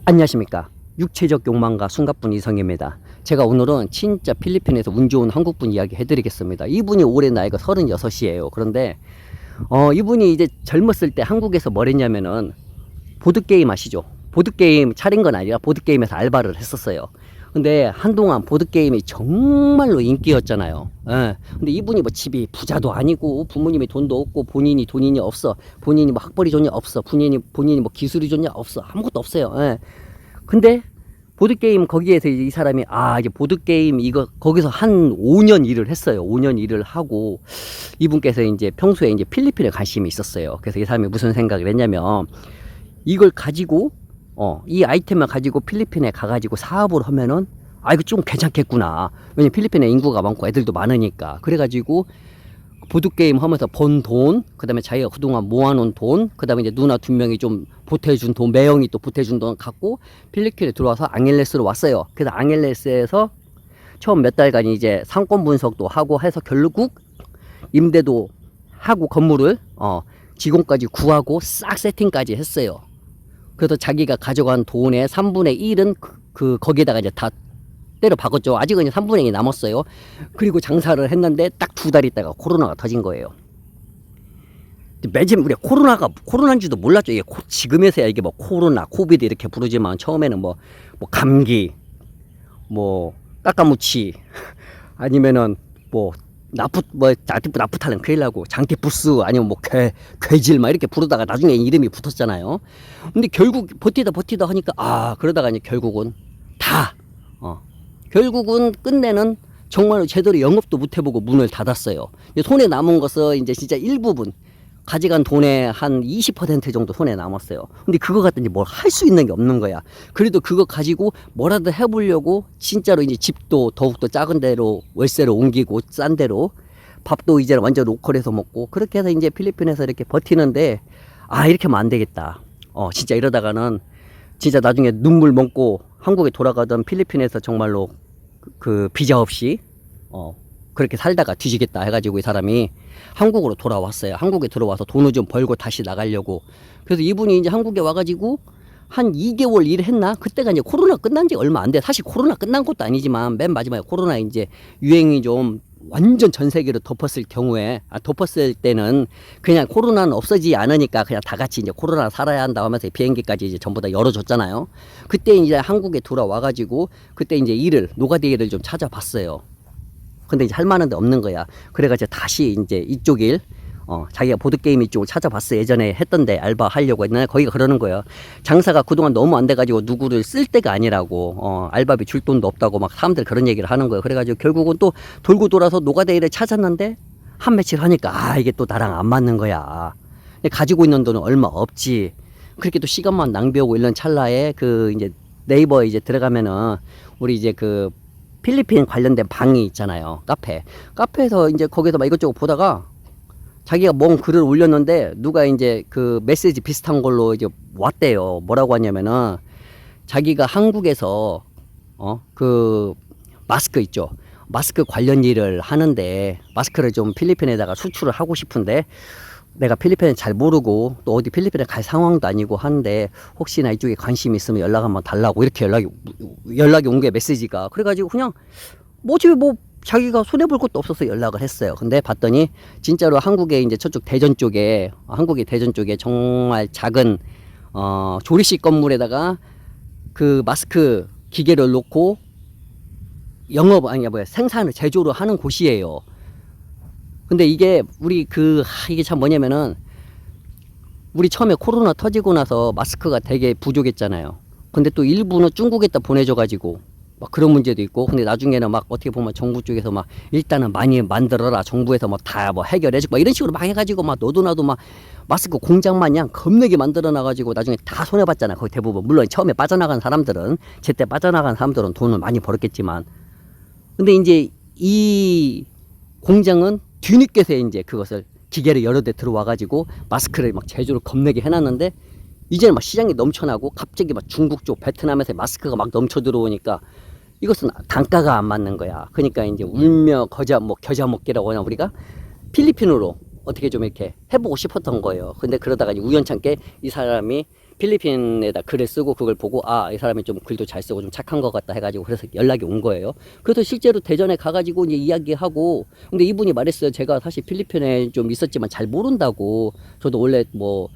안녕하십니까. 육체적 욕망과 숨가쁜 이성입니다. 제가 오늘은 진짜 필리핀에서 운 좋은 한국분 이야기 해드리겠습니다. 이분이 올해 나이가 36이에요. 그런데 이분이 이제 젊었을 때 한국에서 뭘 했냐면은 보드게임 아시죠? 보드게임 차린 건 아니라 보드게임에서 알바를 했었어요. 근데 한동안 보드게임이 정말로 인기였잖아요. 예. 근데 이분이 뭐 집이 부자도 아니고 부모님이 돈도 없고 본인이 돈이 없어. 본인이 뭐 학벌이 좋냐 없어. 본인이 뭐 기술이 좋냐 없어. 아무것도 없어요. 예. 근데 보드게임 거기에서 이 사람이 이제 보드게임 이거 거기서 한 5년 일을 했어요. 5년 일을 하고 이분께서 이제 평소에 이제 필리핀에 관심이 있었어요. 그래서 이 사람이 무슨 생각을 했냐면 이걸 가지고 이 아이템을 가지고 필리핀에 가가지고 사업을 하면은 이거 좀 괜찮겠구나. 왜냐면 필리핀에 인구가 많고 애들도 많으니까. 그래가지고 보드게임 하면서 번 돈, 그 다음에 자기가 그동안 모아놓은 돈, 그 다음에 이제 누나 2명이 좀 보태준 돈, 매형이 또 보태준 돈 갖고 필리핀에 들어와서 앙헬레스로 왔어요. 그래서 앙헬레스에서 처음 몇 달간 이제 상권 분석도 하고 해서 결국 임대도 하고 건물을 직원까지 구하고 싹 세팅까지 했어요. 그래서 자기가 가져간 돈의 3분의 1은 거기에다가 이제 다 때려 박았죠. 아직은 이제 3분의 1이 남았어요. 그리고 장사를 했는데 딱 2달 있다가 코로나가 터진 거예요. 매진 우리 코로나인지도 몰랐죠. 이게 지금에서야 이게 뭐 코로나, 코비드 이렇게 부르지만 처음에는 뭐 감기, 뭐 까까무치 아니면은 뭐 나프탈렌 큰일 나고 장티푸스 아니면 뭐 괴질 막 이렇게 부르다가 나중에 이름이 붙었잖아요. 근데 결국 버티다 하니까 그러다가 이제 결국은 결국은 끝내는 정말로 제대로 영업도 못 해보고 문을 닫았어요. 손에 남은 것은 이제 진짜 일부분 가져간 돈의 한 20% 정도 손에 남았어요. 근데 그거 갖더니 뭘 할 수 있는 게 없는 거야. 그래도 그거 가지고 뭐라도 해보려고 진짜로 이제 집도 더욱더 작은 데로 월세로 옮기고 싼 데로 밥도 이제 완전 로컬에서 먹고 그렇게 해서 이제 필리핀에서 이렇게 버티는데 이렇게 하면 안 되겠다. 진짜 이러다가는 진짜 나중에 눈물 먹고 한국에 돌아가던 필리핀에서 정말로 그 비자 없이 그렇게 살다가 뒤지겠다 해가지고 이 사람이 한국으로 돌아왔어요. 한국에 들어와서 돈을 좀 벌고 다시 나가려고. 그래서 이분이 이제 한국에 와가지고 한 2개월 일을 했나? 그때가 이제 코로나 끝난 지 얼마 안 돼. 사실 코로나 끝난 것도 아니지만 맨 마지막에 코로나 이제 유행이 좀 완전 전 세계로 덮었을 경우에 덮었을 때는 그냥 코로나는 없어지지 않으니까 그냥 다 같이 이제 코로나 살아야 한다 하면서 비행기까지 이제 전부 다 열어줬잖아요. 그때 이제 한국에 돌아와가지고 그때 이제 노가다 일을 좀 찾아봤어요. 근데 이제 할 만한 데 없는 거야. 그래가지고 다시 이제 이쪽 일, 자기가 보드게임 이쪽을 찾아봤어. 예전에 했던데 알바 하려고 했는데 거기가 그러는 거예요. 장사가 그동안 너무 안 돼가지고 누구를 쓸 데가 아니라고, 알바비 줄 돈도 없다고 막 사람들 그런 얘기를 하는 거예요. 그래가지고 결국은 또 돌고 돌아서 노가다 일을 찾았는데 한 며칠 하니까 이게 또 나랑 안 맞는 거야. 가지고 있는 돈은 얼마 없지. 그렇게 또 시간만 낭비하고 있는 찰나에 이제 네이버에 이제 들어가면은 우리 이제 필리핀 관련된 방이 있잖아요. 카페에서 이제 거기서 막 이것저것 보다가 자기가 뭔 글을 올렸는데 누가 이제 메시지 비슷한 걸로 이제 왔대요. 뭐라고 하냐면은 자기가 한국에서 마스크 있죠. 마스크 관련 일을 하는데 마스크를 좀 필리핀에다가 수출을 하고 싶은데 내가 필리핀을 잘 모르고 또 어디 필리핀에 갈 상황도 아니고 하는데 혹시나 이쪽에 관심이 있으면 연락 한번 달라고 이렇게 연락이 온 게 메시지가. 그래가지고 그냥 어차피 자기가 손해볼 것도 없어서 연락을 했어요. 근데 봤더니 진짜로 한국에 이제 저쪽 한국의 대전 쪽에 정말 작은 조리식 건물에다가 마스크 기계를 놓고 생산을 제조를 하는 곳이에요. 근데 이게 이게 참 뭐냐면은 우리 처음에 코로나 터지고 나서 마스크가 되게 부족했잖아요. 근데 또 일부는 중국에다 보내줘가지고 막 그런 문제도 있고. 근데 나중에는 막 어떻게 보면 정부 쪽에서 막 일단은 많이 만들어라. 정부에서 다 해결해주고 막 이런 식으로 막 해가지고 막 너도 나도 막 마스크 공장 마냥 겁나게 만들어 놔가지고 나중에 다 손해봤잖아. 거의 대부분. 물론 처음에 제때 빠져나간 사람들은 돈을 많이 벌었겠지만. 근데 이제 이 공장은 뒤늦게서 이제 그것을 기계를 여러 대 들어와가지고 마스크를 막 제조를 겁내게 해놨는데 이제는 막 시장이 넘쳐나고 갑자기 막 중국 쪽 베트남에서 마스크가 막 넘쳐 들어오니까 이것은 단가가 안 맞는 거야. 그러니까 이제 울며 겨자 먹기라고 하나 우리가 필리핀으로 어떻게 좀 이렇게 해보고 싶었던 거예요. 근데 그러다가 우연찮게 이 사람이 필리핀에다 글을 쓰고 그걸 보고 아, 이 사람이 좀 글도 잘 쓰고 좀 착한 것 같다 해가지고 그래서 연락이 온 거예요. 그래서 실제로 대전에 가가지고 이제 이야기하고 근데 이분이 말했어요. 제가 사실 필리핀에 좀 있었지만 잘 모른다고. 저도 원래 뭐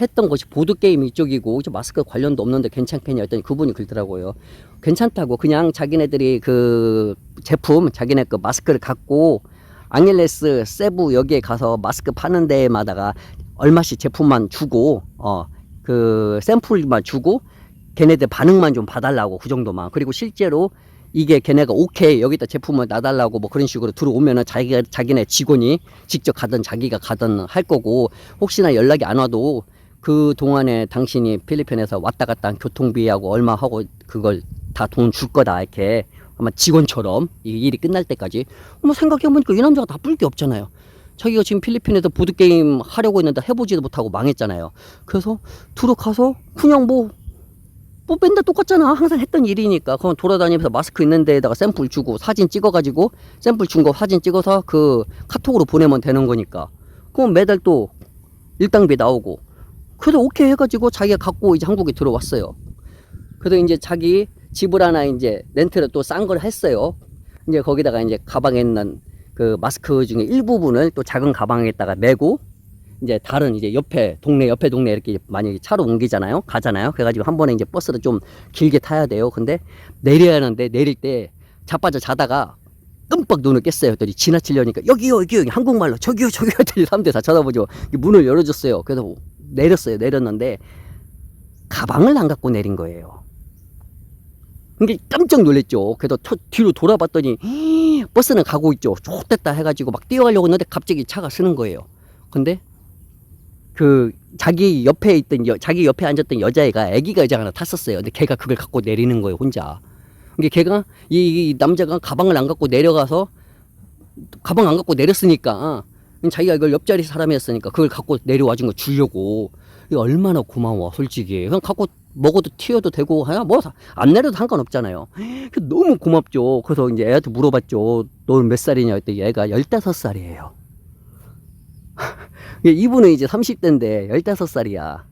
했던 것이 보드게임 이쪽이고 마스크 관련도 없는데 괜찮겠냐 했더니 그분이 그러더라고요. 괜찮다고. 그냥 자기네들이 그 제품 자기네 그 마스크를 갖고 앙헬레스 세부 여기에 가서 마스크 파는 데마다가 얼마씩 제품만 주고 그 샘플만 주고 걔네들 반응만 좀 봐달라고. 그 정도만. 그리고 실제로 이게 걔네가 오케이 여기다 제품을 놔달라고 뭐 그런 식으로 들어오면은 자기네 직원이 직접 가든 자기가 가든 할 거고, 혹시나 연락이 안 와도 그 동안에 당신이 필리핀에서 왔다 갔다 한 교통비하고 얼마 하고 그걸 다 돈 줄 거다 이렇게 아마 직원처럼 이 일이 끝날 때까지. 뭐 생각해보니까 이 남자가 나쁠 게 없잖아요. 자기가 지금 필리핀에서 보드게임 하려고 했는데 해보지도 못하고 망했잖아요. 그래서 들어가서 그냥 뭐 맨날 똑같잖아. 항상 했던 일이니까. 그럼 돌아다니면서 마스크 있는 데에다가 샘플 주고 사진 찍어가지고 샘플 준 거 사진 찍어서 그 카톡으로 보내면 되는 거니까. 그럼 매달 또 일당비 나오고. 그래서 오케이 해가지고 자기가 갖고 이제 한국에 들어왔어요. 그래서 이제 자기 집을 하나 이제 렌트를 또 싼 걸 했어요. 이제 거기다가 이제 가방에 있는 그 마스크 중에 일부분을 또 작은 가방에다가 메고 이제 다른 이제 옆에 동네 이렇게 만약에 차로 옮기잖아요. 가잖아요. 그래가지고 한 번에 이제 버스를 좀 길게 타야 돼요. 근데 내려야 하는데 내릴 때 자빠져 자다가 끔뻑 눈을 깼어요. 그랬더니 지나치려니까 여기요 한국말로 저기요 했더니 사람들이 다 쳐다보죠. 문을 열어줬어요. 그래서 내렸는데 가방을 안 갖고 내린 거예요. 이게 깜짝 놀랐죠. 그래서 뒤로 돌아봤더니 버스는 가고 있죠. 좋댔다 해가지고 막 뛰어가려고 했는데 갑자기 차가 서는 거예요. 근데 그 자기 옆에 앉았던 여자애가 애기가 여자 하나 탔었어요. 근데 걔가 그걸 갖고 내리는 거예요, 혼자. 이게 걔가 이 남자가 가방을 안 갖고 내려가서 가방 안 갖고 내렸으니까 자기가 이걸 옆자리 사람이었으니까 그걸 갖고 내려와 준 거 주려고. 이거 얼마나 고마워, 솔직히. 그냥 갖고 먹어도 튀어도 되고 뭐 안 내려도 상관없잖아요. 너무 고맙죠. 그래서 이제 애한테 물어봤죠. 너는 몇 살이냐 했더니 얘가 15살이에요. 이분은 이제 30대인데 15살이야.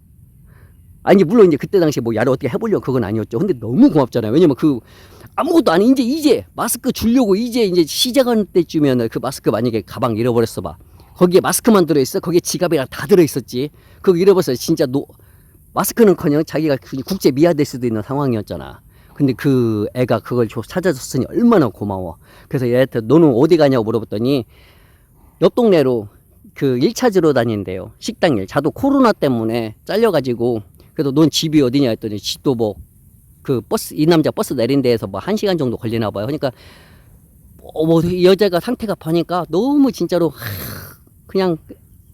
아니 물론 이제 그때 당시에 뭐 야를 어떻게 해보려고 그건 아니었죠. 근데 너무 고맙잖아요. 왜냐면 그 아무것도 아니 이제 마스크 주려고 이제 시작하는 때쯤이면 그 마스크 만약에 가방 잃어버렸어 봐. 거기에 마스크만 들어있어. 거기에 지갑이랑 다 들어있었지. 그거 잃어버렸어. 진짜 마스크는커녕 자기가 국제 미아될 수도 있는 상황이었잖아. 근데 그 애가 그걸 찾아줬으니 얼마나 고마워. 그래서 얘한테 너는 어디 가냐고 물어봤더니 옆 동네로 그 1차지로 다닌대요. 식당 일. 자도 코로나 때문에 잘려가지고 그래도 넌 집이 어디냐 했더니 집도 뭐 그 버스 이 남자 버스 내린 데에서 뭐 1시간 정도 걸리나 봐요. 그러니까 뭐 여자가 상태가 봐니까 너무 진짜로 그냥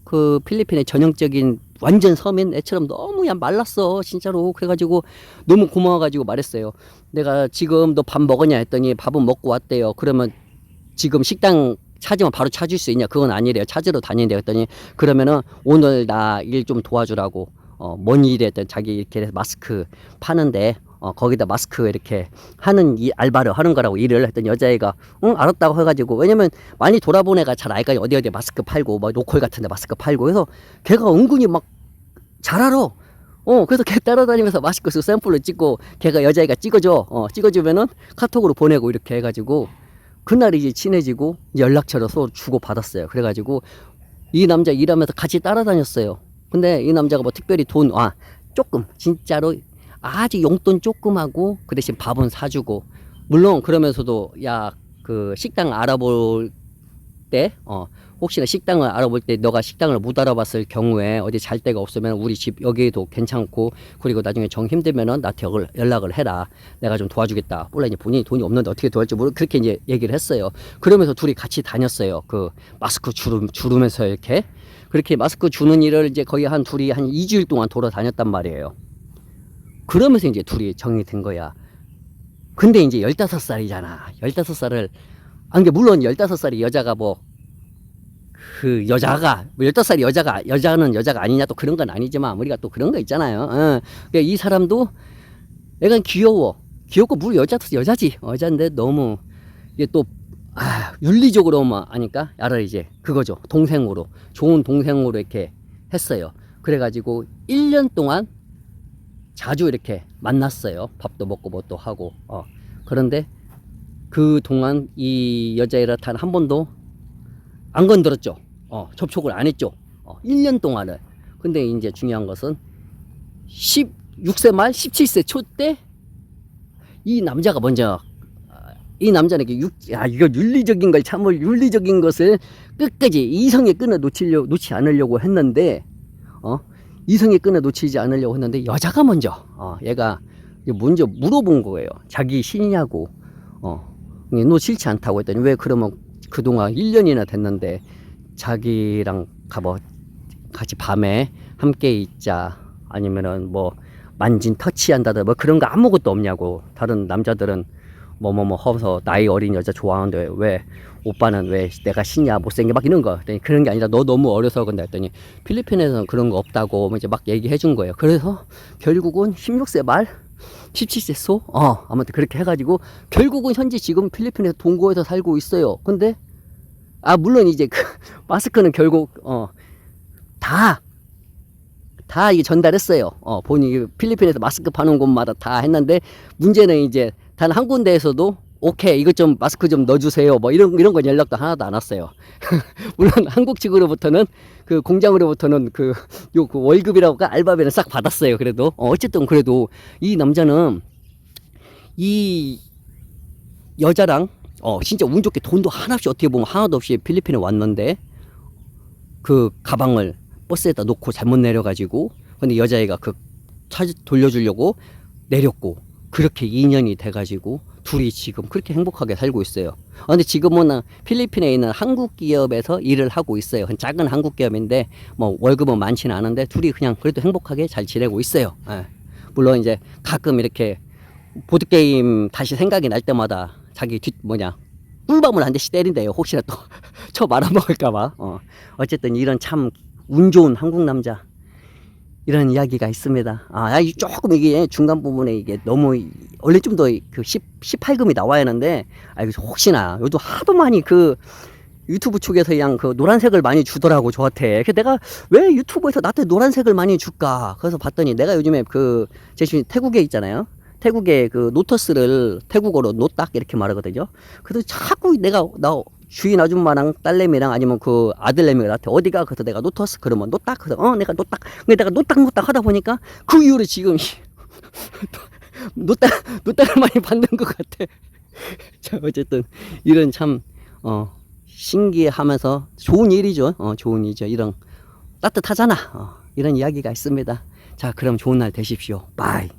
그 필리핀의 전형적인 완전 서민 애처럼 너무 말랐어 진짜로. 그래가지고 너무 고마워가지고 말했어요. 내가 지금 너 밥 먹었냐 했더니 밥은 먹고 왔대요. 그러면 지금 식당 찾으면 바로 찾을 수 있냐? 그건 아니래요. 찾으러 다닌대요. 했더니 그러면은 오늘 나 일 좀 도와주라고. 뭔 일이랬든 자기 이렇게 마스크 파는데 거기다 마스크 이렇게 하는 이 알바를 하는 거라고 일을 했더니 여자애가 응 알았다고 해가지고. 왜냐면 많이 돌아본 애가 잘 알까. 어디 마스크 팔고 뭐 로컬 같은데 마스크 팔고. 그래서 걔가 은근히 막 잘 알아. 그래서 걔 따라다니면서 마스크 샘플로 찍고 걔가 여자애가 찍어주면은 카톡으로 보내고 이렇게 해가지고 그날 이제 친해지고 연락처를 서로 주고 받았어요. 그래가지고 이 남자 일하면서 같이 따라다녔어요. 근데 이 남자가 뭐 특별히 조금 진짜로 아주 용돈 조금 하고 그 대신 밥은 사주고. 물론 그러면서도 그 식당 알아볼 때 혹시나 식당을 알아볼 때 너가 식당을 못 알아봤을 경우에 어디 잘 데가 없으면 우리 집 여기도 괜찮고 그리고 나중에 정 힘들면은 나한테 연락을 해라. 내가 좀 도와주겠다. 몰라 이제 본인이 돈이 없는데 어떻게 도와줄지 모르 그렇게 이제 얘기를 했어요. 그러면서 둘이 같이 다녔어요. 그 마스크 주르면서 이렇게 그렇게 마스크 주는 일을 이제 거의 둘이 한 2주일 동안 돌아다녔단 말이에요. 그러면서 이제 둘이 정이 된 거야. 근데 이제 15살이잖아. 15살을 이게 물론 15살이 여자가 뭐 그 여자가 15살이 여자는 여자가 아니냐 또 그런 건 아니지만 우리가 또 그런 거 있잖아요. 그러니까 이 사람도 애가 귀엽고 물 여자지. 여자인데 너무 이게 또 윤리적으로만 하니까 알아 이제 그거죠. 동생으로 좋은 동생으로 이렇게 했어요. 그래가지고 1년 동안 자주 이렇게 만났어요. 밥도 먹고 뭣도 하고. 그런데 그 동안 이 여자애를 단 한 번도 안 건드렸죠. 접촉을 안 했죠. 1년 동안을. 근데 이제 중요한 것은 16세 말 17세 초 때 이 남자가 먼저, 이 남자는 이거 윤리적인 걸 참을, 윤리적인 것을 끝까지 이성의 끈을 놓지 않으려고 했는데, 이성의 끈을 놓치지 않으려고 했는데, 여자가 먼저, 얘가 먼저 물어본 거예요. 자기 신이냐고. 너 싫지 않다고 했더니, 왜 그러면 그동안 1년이나 됐는데, 자기랑 같이 밤에 함께 있자. 아니면은 뭐, 만진 터치한다든가 뭐 그런 거 아무것도 없냐고. 다른 남자들은 하면서 나이 어린 여자 좋아하는데 왜 오빠는 왜 내가 신냐 못생겨 막 이런 거. 그런 게 아니라 너 너무 어려서 근데 했더니 필리핀에서는 그런 거 없다고 이제 막 얘기해 준 거예요. 그래서 결국은 16세 말 17세 소 아무튼 그렇게 해가지고 결국은 현재 지금 필리핀에서 동고에서 살고 있어요. 근데 물론 이제 그 마스크는 결국 다 이게 전달했어요. 본인이 필리핀에서 마스크 파는 곳마다 다 했는데, 문제는 이제 단 한 군데에서도 오케이 이것 좀 마스크 좀 넣어주세요 뭐 이런 건 연락도 하나도 안 왔어요. 물론 한국 측으로부터는 그 공장으로부터는 그 월급이라고 알바비는 싹 받았어요. 그래도 어쨌든 그래도 이 남자는 이 여자랑 진짜 운 좋게 돈도 하나없이, 어떻게 보면 하나도 없이 필리핀에 왔는데 그 가방을 버스에다 놓고 잘못 내려가지고, 근데 여자애가 그 차 돌려주려고 내렸고, 그렇게 2년이 돼가지고 둘이 지금 그렇게 행복하게 살고 있어요. 근데 지금은 필리핀에 있는 한국 기업에서 일을 하고 있어요. 작은 한국 기업인데 뭐 월급은 많지는 않은데 둘이 그냥 그래도 행복하게 잘 지내고 있어요. 물론 이제 가끔 이렇게 보드게임 다시 생각이 날 때마다 자기 꿀밤을 한 대씩 때린대요. 혹시나 또 쳐 말아먹을까봐. 어쨌든 이런 참 운 좋은 한국 남자, 이런 이야기가 있습니다. 조금 이게 중간 부분에 이게 너무, 원래 좀 더 그 18금이 나와야 하는데, 혹시나, 요도 하도 많이 그 유튜브 쪽에서 그냥 그 노란색을 많이 주더라고, 저한테. 그래서 내가 왜 유튜브에서 나한테 노란색을 많이 줄까? 그래서 봤더니 내가 요즘에 제 지금 태국에 있잖아요. 태국에 그 노터스를 태국어로 노딱 이렇게 말하거든요. 그래서 자꾸 나 주인 아줌마랑 딸내미랑 아니면 그 아들내미가 나한테 어디가? 그래서 내가 노터스 그러면 노딱. 그래서 내가 노딱. 내가 노딱 하다 보니까 그 이후로 지금 노딱을 많이 받는 것 같아. 자, 어쨌든 이런 참 신기하면서 좋은 일이죠. 좋은 일이죠. 이런 따뜻하잖아. 이런 이야기가 있습니다. 자, 그럼 좋은 날 되십시오. 바이.